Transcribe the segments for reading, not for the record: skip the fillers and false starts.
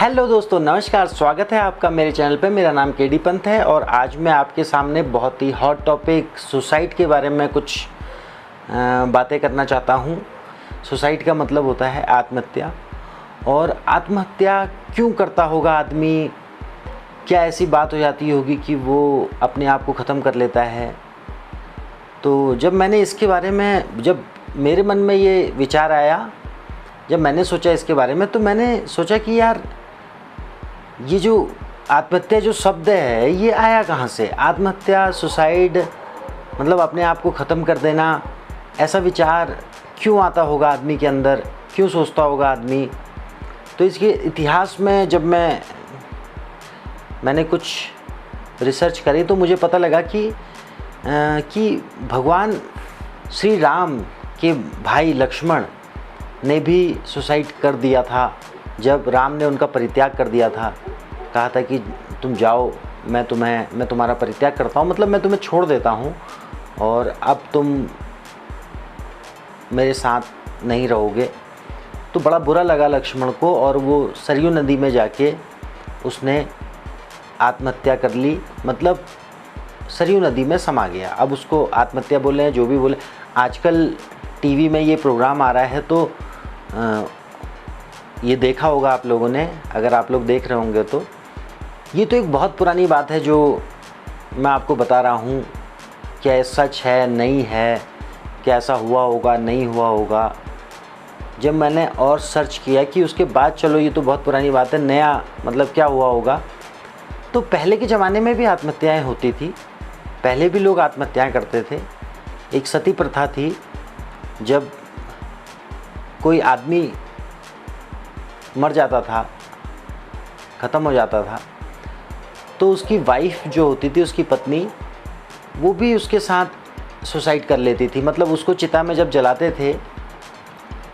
Hello दोस्तों, नमस्कार। स्वागत है आपका मेरे चैनल पे। मेरा नाम केडी पंत है और आज मैं आपके सामने बहुत ही हॉट टॉपिक सुसाइड के बारे में कुछ बातें करना चाहता हूँ। सुसाइड का मतलब होता है आत्महत्या। और आत्महत्या क्यों करता होगा आदमी? क्या ऐसी बात हो जाती होगी कि वो अपने आप को ख़त्म कर लेता है? तो जब मैंने इसके बारे में, जब मेरे मन में ये विचार आया, जब मैंने सोचा इसके बारे में, तो मैंने सोचा कि यार ये जो आत्महत्या जो शब्द है ये आया कहाँ से? आत्महत्या, सुसाइड मतलब अपने आप को ख़त्म कर देना, ऐसा विचार क्यों आता होगा आदमी के अंदर? क्यों सोचता होगा आदमी? तो इसके इतिहास में जब मैंने कुछ रिसर्च करी तो मुझे पता लगा कि भगवान श्री राम के भाई लक्ष्मण ने भी सुसाइड कर दिया था। जब राम ने उनका परित्याग कर दिया था, कहा था कि तुम जाओ, मैं तुम्हारा परित्याग करता हूँ, मतलब मैं तुम्हें छोड़ देता हूँ और अब तुम मेरे साथ नहीं रहोगे। तो बड़ा बुरा लगा लक्ष्मण को और वो सरयू नदी में जाके उसने आत्महत्या कर ली, मतलब सरयू नदी में समा गया। अब उसको आत्महत्या बोले, जो भी बोले। आजकल टीवी में ये प्रोग्राम आ रहा है तो ये देखा होगा आप लोगों ने, अगर आप लोग देख रहे होंगे तो। ये तो एक बहुत पुरानी बात है जो मैं आपको बता रहा हूँ। क्या ये सच है, नहीं है, क्या ऐसा हुआ होगा, नहीं हुआ होगा? जब मैंने और सर्च किया कि उसके बाद, चलो ये तो बहुत पुरानी बात है, नया मतलब क्या हुआ होगा, तो पहले के ज़माने में भी आत्महत्याएँ होती थी। पहले भी लोग आत्महत्याएँ करते थे। एक सती प्रथा थी। जब कोई आदमी मर जाता था, ख़त्म हो जाता था, तो उसकी वाइफ जो होती थी, उसकी पत्नी, वो भी उसके साथ सुसाइड कर लेती थी। मतलब उसको चिता में जब जलाते थे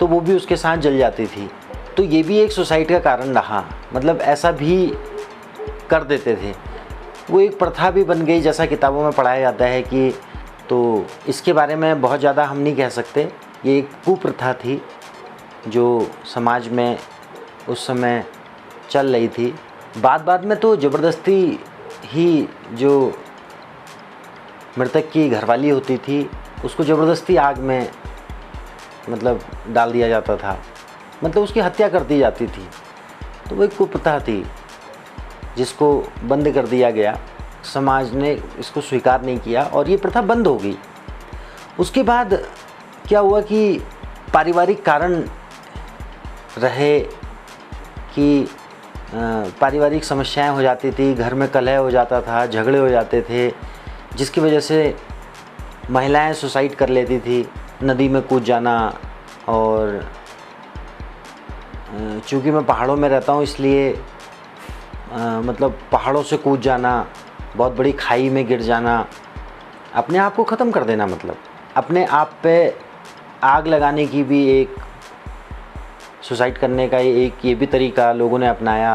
तो वो भी उसके साथ जल जाती थी। तो ये भी एक सुसाइड का कारण रहा, मतलब ऐसा भी कर देते थे। वो एक प्रथा भी बन गई, जैसा किताबों में पढ़ाया जाता है कि, तो इसके बारे में बहुत ज़्यादा हम नहीं कह सकते। ये एक कुप्रथा थी जो समाज में उस समय चल रही थी। बाद में तो ज़बरदस्ती ही जो मृतक की घरवाली होती थी उसको ज़बरदस्ती आग में मतलब डाल दिया जाता था, मतलब उसकी हत्या कर दी जाती थी। तो वो एक कुप्रथा थी जिसको बंद कर दिया गया। समाज ने इसको स्वीकार नहीं किया और ये प्रथा बंद हो गई। उसके बाद क्या हुआ कि पारिवारिक कारण रहे कि पारिवारिक समस्याएं हो जाती थी, घर में कलह हो जाता था, झगड़े हो जाते थे, जिसकी वजह से महिलाएं सुसाइड कर लेती थी, नदी में कूद जाना। और चूँकि मैं पहाड़ों में रहता हूँ इसलिए मतलब पहाड़ों से कूद जाना, बहुत बड़ी खाई में गिर जाना, अपने आप को ख़त्म कर देना, मतलब अपने आप पे आग लगाने की भी एक, सुसाइड करने का एक ये भी तरीका लोगों ने अपनाया।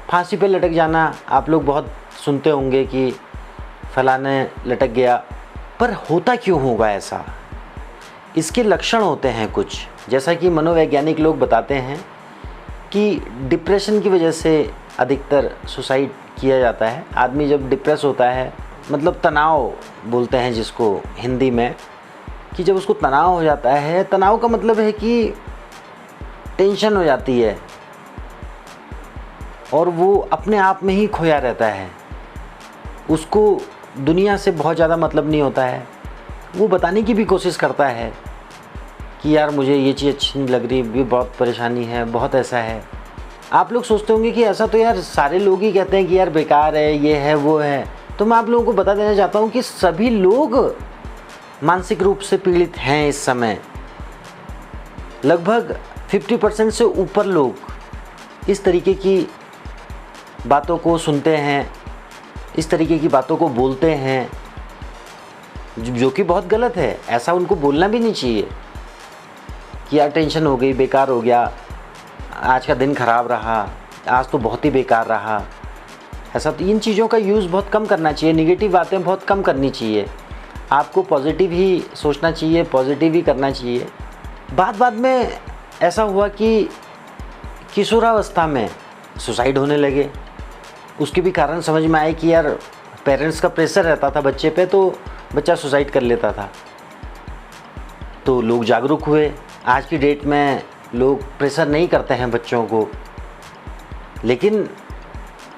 फांसी पे लटक जाना, आप लोग बहुत सुनते होंगे कि फलाने लटक गया, पर होता क्यों होगा ऐसा? इसके लक्षण होते हैं कुछ, जैसा कि मनोवैज्ञानिक लोग बताते हैं कि डिप्रेशन की वजह से अधिकतर सुसाइड किया जाता है। आदमी जब डिप्रेस होता है, मतलब तनाव बोलते हैं जिसको हिंदी में, कि जब उसको तनाव हो जाता है, तनाव का मतलब है कि टेंशन हो जाती है और वो अपने आप में ही खोया रहता है। उसको दुनिया से बहुत ज़्यादा मतलब नहीं होता है। वो बताने की भी कोशिश करता है कि यार मुझे ये चीज़ अच्छी नहीं लग रही, भी बहुत परेशानी है, बहुत ऐसा है। आप लोग सोचते होंगे कि ऐसा तो यार सारे लोग ही कहते हैं कि यार बेकार है, ये है, वो है। तो मैं आप लोगों को बता देना चाहता हूँ कि सभी लोग मानसिक रूप से पीड़ित हैं इस समय। लगभग 50% से ऊपर लोग इस तरीके की बातों को सुनते हैं, इस तरीके की बातों को बोलते हैं, जो कि बहुत गलत है। ऐसा उनको बोलना भी नहीं चाहिए कि यार टेंशन हो गई, बेकार हो गया, आज का दिन ख़राब रहा, आज तो बहुत ही बेकार रहा। ऐसा तो इन चीज़ों का यूज़ बहुत कम करना चाहिए, नेगेटिव बातें बहुत कम करनी चाहिए। आपको पॉजिटिव ही सोचना चाहिए, पॉजिटिव ही करना चाहिए। बाद में ऐसा हुआ कि किशोरावस्था में सुसाइड होने लगे। उसके भी कारण समझ में आए कि यार पेरेंट्स का प्रेशर रहता था बच्चे पे, तो बच्चा सुसाइड कर लेता था। तो लोग जागरूक हुए। आज की डेट में लोग प्रेशर नहीं करते हैं बच्चों को, लेकिन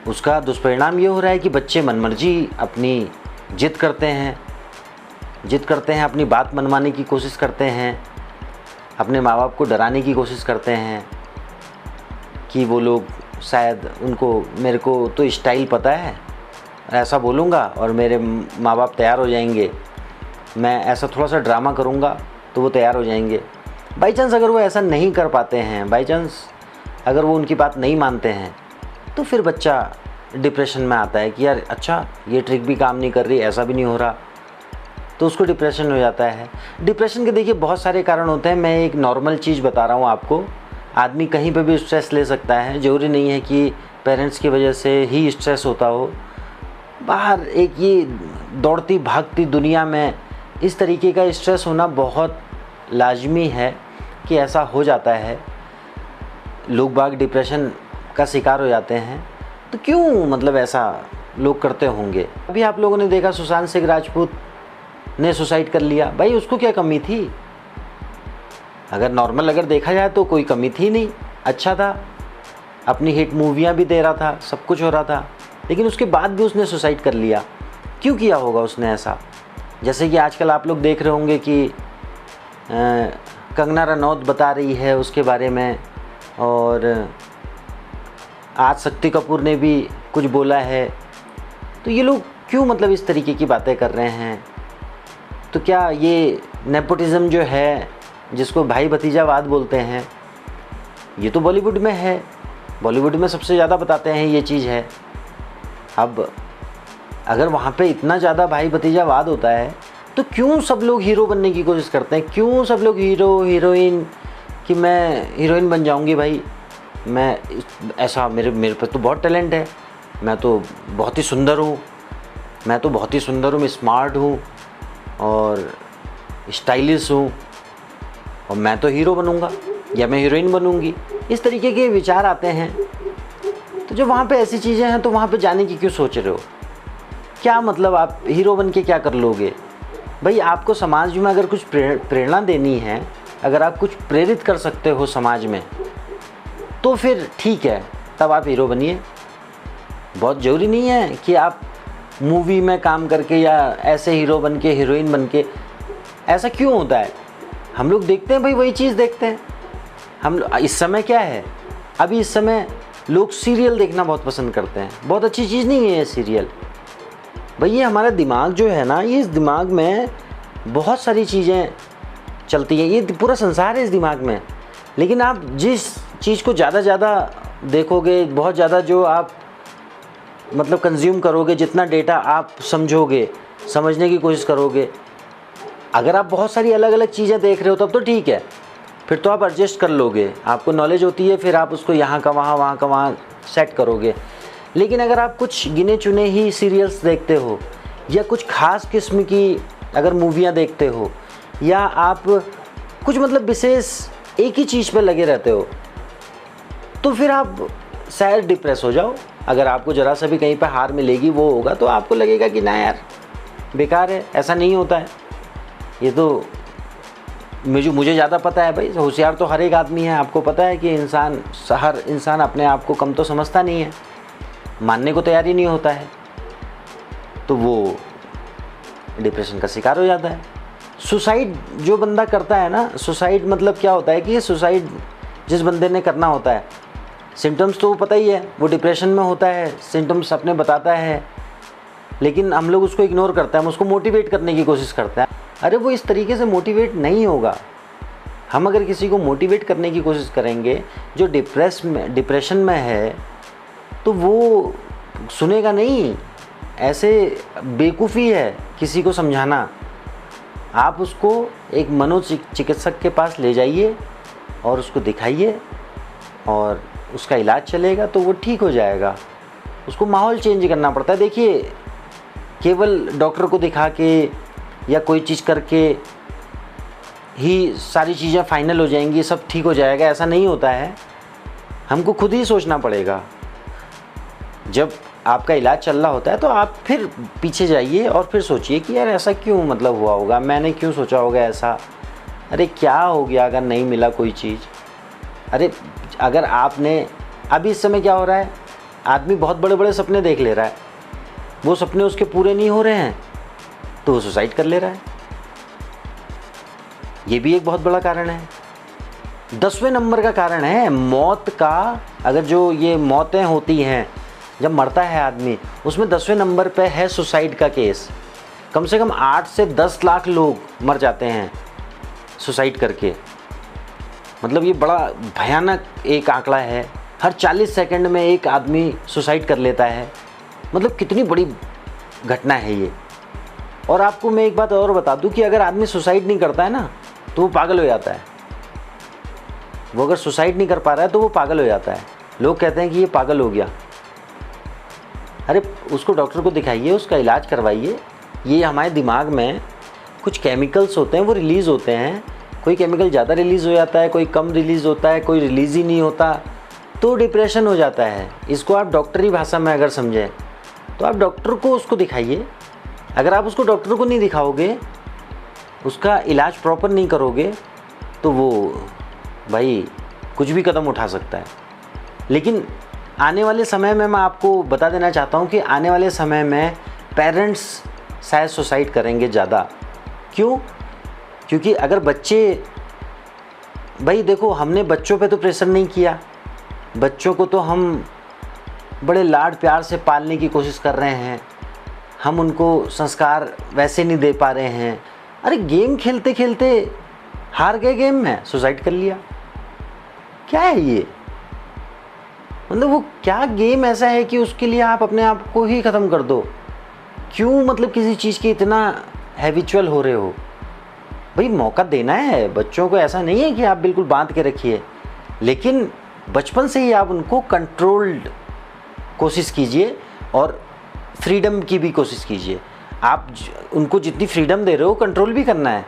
उसका दुष्परिणाम ये हो रहा है कि बच्चे मनमर्जी अपनी जिद करते हैं, अपनी बात मनवाने की कोशिश करते हैं, अपने माँ बाप को डराने की कोशिश करते हैं कि वो लोग शायद मेरे को तो स्टाइल पता है, ऐसा बोलूँगा और मेरे माँ बाप तैयार हो जाएंगे, मैं ऐसा थोड़ा सा ड्रामा करूँगा तो वो तैयार हो जाएंगे। बाई चांस अगर वो ऐसा नहीं कर पाते हैं, बाई चांस अगर वो उनकी बात नहीं मानते हैं, तो फिर बच्चा डिप्रेशन में आता है कि यार अच्छा ये ट्रिक भी काम नहीं कर रही, ऐसा भी नहीं हो रहा, तो उसको डिप्रेशन हो जाता है। डिप्रेशन के देखिए बहुत सारे कारण होते हैं। मैं एक नॉर्मल चीज़ बता रहा हूँ आपको। आदमी कहीं पे भी स्ट्रेस ले सकता है, ज़रूरी नहीं है कि पेरेंट्स की वजह से ही स्ट्रेस होता हो। बाहर एक ये दौड़ती भागती दुनिया में इस तरीके का स्ट्रेस होना बहुत लाजमी है कि ऐसा हो जाता है। लोग बाग डिप्रेशन का शिकार हो जाते हैं, तो क्यों मतलब ऐसा लोग करते होंगे। अभी आप लोगों ने देखा सुशांत सिंह राजपूत ने सुसाइड कर लिया। भाई उसको क्या कमी थी? अगर देखा जाए तो कोई कमी थी नहीं, अच्छा था, अपनी हिट मूवियाँ भी दे रहा था, सब कुछ हो रहा था, लेकिन उसके बाद भी उसने सुसाइड कर लिया। क्यों किया होगा उसने ऐसा? जैसे कि आजकल आप लोग देख रहे होंगे कि कंगना रनौत बता रही है उसके बारे में, और आज शक्ति कपूर ने भी कुछ बोला है। तो ये लोग क्यों मतलब इस तरीके की बातें कर रहे हैं? तो क्या ये नेपोटिज़म जो है, जिसको भाई भतीजावाद बोलते हैं, ये तो बॉलीवुड में है। बॉलीवुड में सबसे ज़्यादा बताते हैं ये चीज़ है। अब अगर वहाँ पे इतना ज़्यादा भाई भतीजावाद होता है, तो क्यों सब लोग हीरो बनने की कोशिश करते हैं? क्यों सब लोग हीरोइन कि मैं हीरोइन बन जाऊँगी भाई, मैं ऐसा, मेरे पे तो बहुत टैलेंट है, मैं तो बहुत ही सुंदर हूँ, मैं स्मार्ट हूँ और स्टाइलिश हूँ, और मैं तो हीरो बनूँगा या मैं हीरोइन बनूँगी। इस तरीके के विचार आते हैं। तो जब वहाँ पे ऐसी चीज़ें हैं तो वहाँ पे जाने की क्यों सोच रहे हो? क्या मतलब आप हीरो बन के क्या कर लोगे? भाई आपको समाज में अगर कुछ प्रेरणा देनी है, अगर आप कुछ प्रेरित कर सकते हो समाज में, तो फिर ठीक है, तब आप हीरो बनिए। बहुत ज़रूरी नहीं है कि आप मूवी में काम करके या ऐसे हीरो बन के, हीरोइन बन के। ऐसा क्यों होता है? हम लोग देखते हैं भाई, वही चीज़ देखते हैं हम। इस समय क्या है, अभी इस समय लोग सीरियल देखना बहुत पसंद करते हैं। बहुत अच्छी चीज़ नहीं है ये सीरियल। भाई ये हमारा दिमाग जो है ना, ये इस दिमाग में बहुत सारी चीज़ें चलती हैं, ये पूरा संसार है इस दिमाग में। लेकिन आप जिस चीज़ को ज़्यादा देखोगे, बहुत ज़्यादा जो आप मतलब कंज्यूम करोगे, जितना डेटा आप समझोगे, समझने की कोशिश करोगे, अगर आप बहुत सारी अलग अलग चीज़ें देख रहे हो तब तो ठीक है, फिर तो आप एडजस्ट कर लोगे, आपको नॉलेज होती है, फिर आप उसको यहाँ का वहाँ सेट करोगे। लेकिन अगर आप कुछ गिने चुने ही सीरियल्स देखते हो, या कुछ ख़ास किस्म की अगर मूवियाँ देखते हो, या आप कुछ मतलब विशेष एक ही चीज़ पे लगे रहते हो, तो फिर आप शायद डिप्रेस हो जाओ। अगर आपको ज़रा सा भी कहीं पे हार मिलेगी, वो होगा, तो आपको लगेगा कि ना यार बेकार है। ऐसा नहीं होता है, ये तो मुझे ज़्यादा पता है भाई। होशियार तो हर एक आदमी है। आपको पता है कि हर इंसान अपने आप को कम तो समझता नहीं है, मानने को तैयार ही नहीं होता है, तो वो डिप्रेशन का शिकार हो जाता है। सुसाइड जो बंदा करता है ना, सुसाइड मतलब क्या होता है कि ये सुसाइड जिस बंदे ने करना होता है, सिम्टम्स तो पता ही है, वो डिप्रेशन में होता है, सिम्टम्स अपने बताता है, लेकिन हम लोग उसको इग्नोर करते हैं, हम उसको मोटिवेट करने की कोशिश करते हैं। अरे वो इस तरीके से मोटिवेट नहीं होगा। हम अगर किसी को मोटिवेट करने की कोशिश करेंगे जो डिप्रेशन में है, तो वो सुनेगा नहीं। ऐसे बेवकूफ़ी है किसी को समझाना। आप उसको एक मनोचिकित्सक के पास ले जाइए और उसको दिखाइए, और उसका इलाज चलेगा तो वो ठीक हो जाएगा। उसको माहौल चेंज करना पड़ता है। देखिए, केवल डॉक्टर को दिखा के या कोई चीज़ करके ही सारी चीज़ें फाइनल हो जाएंगी, सब ठीक हो जाएगा, ऐसा नहीं होता है। हमको खुद ही सोचना पड़ेगा। जब आपका इलाज चल रहा होता है तो आप फिर पीछे जाइए और फिर सोचिए कि यार ऐसा क्यों मतलब हुआ होगा, मैंने क्यों सोचा होगा ऐसा, अरे क्या हो गया अगर नहीं मिला कोई चीज़। अरे अगर आपने अभी इस समय क्या हो रहा है, आदमी बहुत बड़े बड़े सपने देख ले रहा है, वो सपने उसके पूरे नहीं हो रहे हैं तो वो सुसाइड कर ले रहा है। ये भी एक बहुत बड़ा कारण है। 10वें नंबर का कारण है मौत का। अगर जो ये मौतें होती हैं जब मरता है आदमी, उसमें 10वें नंबर पे है सुसाइड का केस। कम से कम 8 से 10 लाख लोग मर जाते हैं सुसाइड करके। मतलब ये बड़ा भयानक एक आंकड़ा है। हर 40 सेकंड में एक आदमी सुसाइड कर लेता है। मतलब कितनी बड़ी घटना है ये। और आपको मैं एक बात और बता दूं कि अगर आदमी सुसाइड नहीं करता है ना तो वो पागल हो जाता है। वो अगर सुसाइड नहीं कर पा रहा है तो वो पागल हो जाता है। लोग कहते हैं कि ये पागल हो गया। अरे उसको डॉक्टर को दिखाइए, उसका इलाज करवाइए। ये हमारे दिमाग में कुछ केमिकल्स होते हैं वो रिलीज़ होते हैं। कोई केमिकल ज़्यादा रिलीज़ हो जाता है, कोई कम रिलीज़ होता है, कोई रिलीज़ ही नहीं होता तो डिप्रेशन हो जाता है। इसको आप डॉक्टरी भाषा में अगर समझें तो आप डॉक्टर को उसको दिखाइए। अगर आप उसको डॉक्टर को नहीं दिखाओगे, उसका इलाज प्रॉपर नहीं करोगे तो वो भाई कुछ भी कदम उठा सकता है। लेकिन आने वाले समय में मैं आपको बता देना चाहता हूँ कि आने वाले समय में पेरेंट्स शायद सुसाइड करेंगे ज़्यादा। क्यों? क्योंकि अगर बच्चे, भाई देखो हमने बच्चों पे तो प्रेशर नहीं किया, बच्चों को तो हम बड़े लाड प्यार से पालने की कोशिश कर रहे हैं, हम उनको संस्कार वैसे नहीं दे पा रहे हैं। अरे गेम खेलते खेलते हार गए गेम में, सुसाइड कर लिया। क्या है ये? मतलब वो क्या गेम ऐसा है कि उसके लिए आप अपने आप को ही ख़त्म कर दो? क्यों मतलब किसी चीज़ के इतना हैबिचुअल हो रहे हो? भाई मौका देना है बच्चों को, ऐसा नहीं है कि आप बिल्कुल बांध के रखिए, लेकिन बचपन से ही आप उनको कंट्रोल्ड कोशिश कीजिए और फ्रीडम की भी कोशिश कीजिए। आप उनको जितनी फ्रीडम दे रहे हो कंट्रोल भी करना है।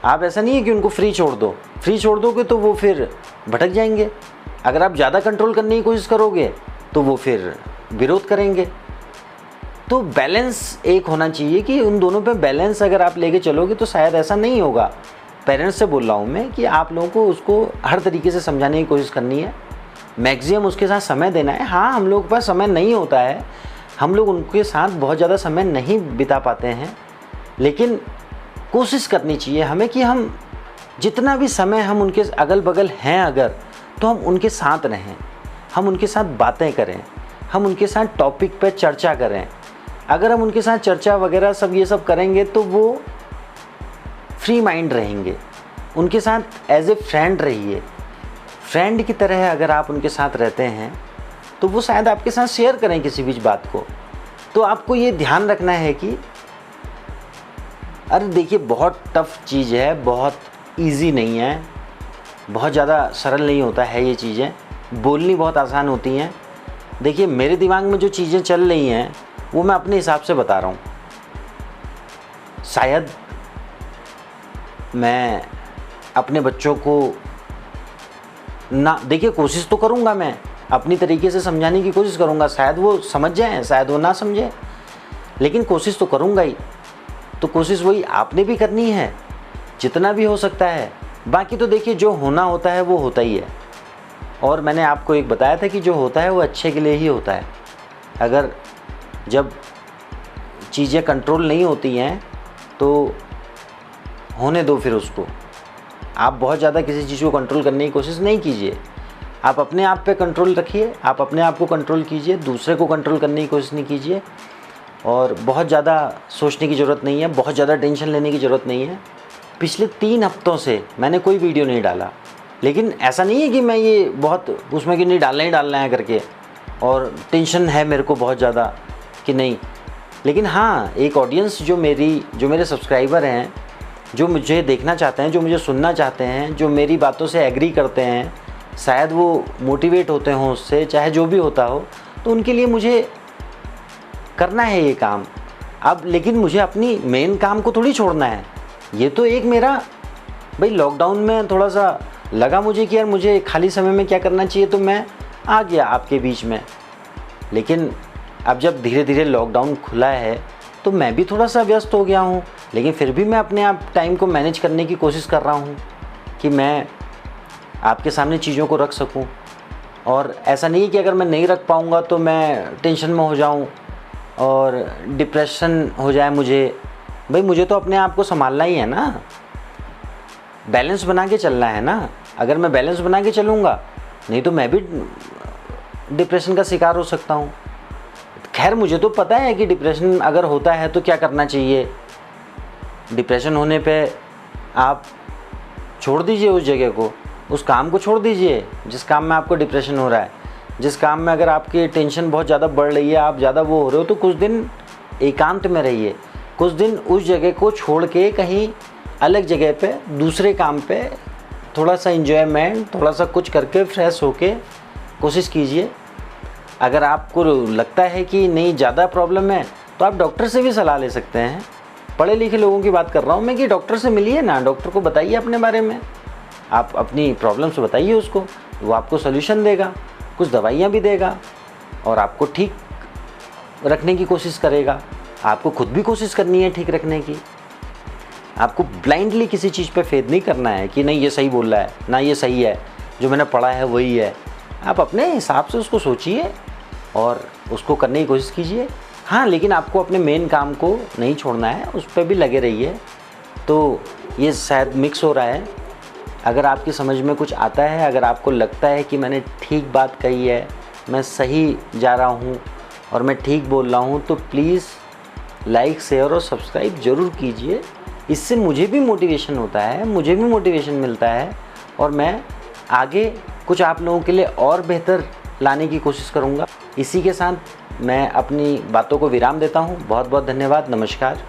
आप ऐसा नहीं है कि उनको फ्री छोड़ दो, फ्री छोड़ दोगे तो वो फिर भटक जाएंगे। अगर आप ज़्यादा कंट्रोल करने की कोशिश करोगे तो वो फिर विरोध करेंगे। तो बैलेंस एक होना चाहिए कि उन दोनों पे बैलेंस अगर आप लेके चलोगे तो शायद ऐसा नहीं होगा। पेरेंट्स से बोल रहा हूँ मैं कि आप लोगों को उसको हर तरीके से समझाने की कोशिश करनी है, मैक्सिमम उसके साथ समय देना है। हाँ, हम लोग के पास समय नहीं होता है, हम लोग उनके साथ बहुत ज़्यादा समय नहीं बिता पाते हैं, लेकिन कोशिश करनी चाहिए हमें कि हम जितना भी समय हम उनके अगल बगल हैं अगर, तो हम उनके साथ रहें, हम उनके साथ बातें करें, हम उनके साथ टॉपिक पे चर्चा करें। अगर हम उनके साथ चर्चा वगैरह सब ये सब करेंगे तो वो फ्री माइंड रहेंगे। उनके साथ एज ए फ्रेंड रहिए। फ्रेंड की तरह अगर आप उनके साथ रहते हैं तो वो शायद आपके साथ शेयर करें किसी भी बात को। तो आपको ये ध्यान रखना है कि अरे देखिए बहुत टफ चीज़ है, बहुत इजी नहीं है, बहुत ज़्यादा सरल नहीं होता है ये चीज़ें, बोलनी बहुत आसान होती हैं। देखिए मेरे दिमाग में जो चीज़ें चल रही हैं वो मैं अपने हिसाब से बता रहा हूँ। शायद मैं अपने बच्चों को ना, देखिए कोशिश तो करूँगा, मैं अपनी तरीके से समझाने की कोशिश करूँगा। शायद वो समझ जाएं, शायद वो ना समझें, लेकिन कोशिश तो करूँगा ही। तो कोशिश वही आपने भी करनी है जितना भी हो सकता है। बाकी तो देखिए जो होना होता है वो होता ही है। और मैंने आपको एक बताया था कि जो होता है वो अच्छे के लिए ही होता है। अगर जब चीज़ें कंट्रोल नहीं होती हैं तो होने दो फिर उसको। आप बहुत ज़्यादा किसी चीज़ को कंट्रोल करने की कोशिश नहीं कीजिए। आप अपने आप पे कंट्रोल रखिए, आप अपने आप को कंट्रोल कीजिए, दूसरे को कंट्रोल करने की कोशिश नहीं कीजिए। और बहुत ज़्यादा सोचने की ज़रूरत नहीं है, बहुत ज़्यादा टेंशन लेने की ज़रूरत नहीं है। पिछले 3 हफ्तों से मैंने कोई वीडियो नहीं डाला, लेकिन ऐसा नहीं है कि मैं ये बहुत उसमें कि नहीं डालना है करके और टेंशन है मेरे को बहुत ज़्यादा कि नहीं। लेकिन हाँ, एक ऑडियंस जो मेरे सब्सक्राइबर हैं, जो मुझे देखना चाहते हैं, जो मुझे सुनना चाहते हैं, जो मेरी बातों से एग्री करते हैं, शायद वो मोटिवेट होते हों उससे, चाहे जो भी होता हो, तो उनके लिए मुझे करना है ये काम अब। लेकिन मुझे अपनी मेन काम को थोड़ी छोड़ना है। ये तो एक मेरा भाई लॉकडाउन में थोड़ा सा लगा मुझे कि यार मुझे खाली समय में क्या करना चाहिए, तो मैं आ गया आपके बीच में। लेकिन अब जब धीरे धीरे लॉकडाउन खुला है तो मैं भी थोड़ा सा व्यस्त हो गया हूँ, लेकिन फिर भी मैं अपने आप टाइम को मैनेज करने की कोशिश कर रहा हूँ कि मैं आपके सामने चीज़ों को रख सकूँ। और ऐसा नहीं है कि अगर मैं नहीं रख पाऊँगा तो मैं टेंशन में हो जाऊँ और डिप्रेशन हो जाए मुझे। भाई मुझे तो अपने आप को संभालना ही है ना, बैलेंस बना के चलना है ना। अगर मैं बैलेंस बना के चलूँगा, नहीं तो मैं भी डिप्रेशन का शिकार हो सकता हूँ। खैर मुझे तो पता है कि डिप्रेशन अगर होता है तो क्या करना चाहिए। डिप्रेशन होने पे आप छोड़ दीजिए उस जगह को, उस काम को छोड़ दीजिए जिस काम में आपको डिप्रेशन हो रहा है। जिस काम में अगर आपकी टेंशन बहुत ज़्यादा बढ़ रही है, आप ज़्यादा वो हो रहे हो, तो कुछ दिन एकांत में रहिए। कुछ दिन उस जगह को छोड़ के कहीं अलग जगह पे दूसरे काम पे थोड़ा सा एंजॉयमेंट, थोड़ा सा कुछ करके फ्रेश होके कोशिश कीजिए। अगर आपको लगता है कि नहीं ज़्यादा प्रॉब्लम है तो आप डॉक्टर से भी सलाह ले सकते हैं। पढ़े लिखे लोगों की बात कर रहा हूँ मैं कि डॉक्टर से मिलिए ना, डॉक्टर को बताइए अपने बारे में, आप अपनी प्रॉब्लम्स बताइए उसको, वो आपको सोल्यूशन देगा, कुछ दवाइयाँ भी देगा और आपको ठीक रखने की कोशिश करेगा। आपको खुद भी कोशिश करनी है ठीक रखने की। आपको ब्लाइंडली किसी चीज़ पे फेथ नहीं करना है कि नहीं ये सही बोल रहा है, ना ये सही है, जो मैंने पढ़ा है वही है। आप अपने हिसाब से उसको सोचिए और उसको करने की कोशिश कीजिए। हाँ, लेकिन आपको अपने मेन काम को नहीं छोड़ना है, उस पर भी लगे रहिए। तो ये शायद मिक्स हो रहा है। अगर आपकी समझ में कुछ आता है, अगर आपको लगता है कि मैंने ठीक बात कही है, मैं सही जा रहा हूँ और मैं ठीक बोल रहा हूँ, तो प्लीज़ लाइक, शेयर और सब्सक्राइब ज़रूर कीजिए। इससे मुझे भी मोटिवेशन होता है, मुझे भी मोटिवेशन मिलता है और मैं आगे कुछ आप लोगों के लिए और बेहतर लाने की कोशिश करूँगा। इसी के साथ मैं अपनी बातों को विराम देता हूँ। बहुत बहुत धन्यवाद। नमस्कार।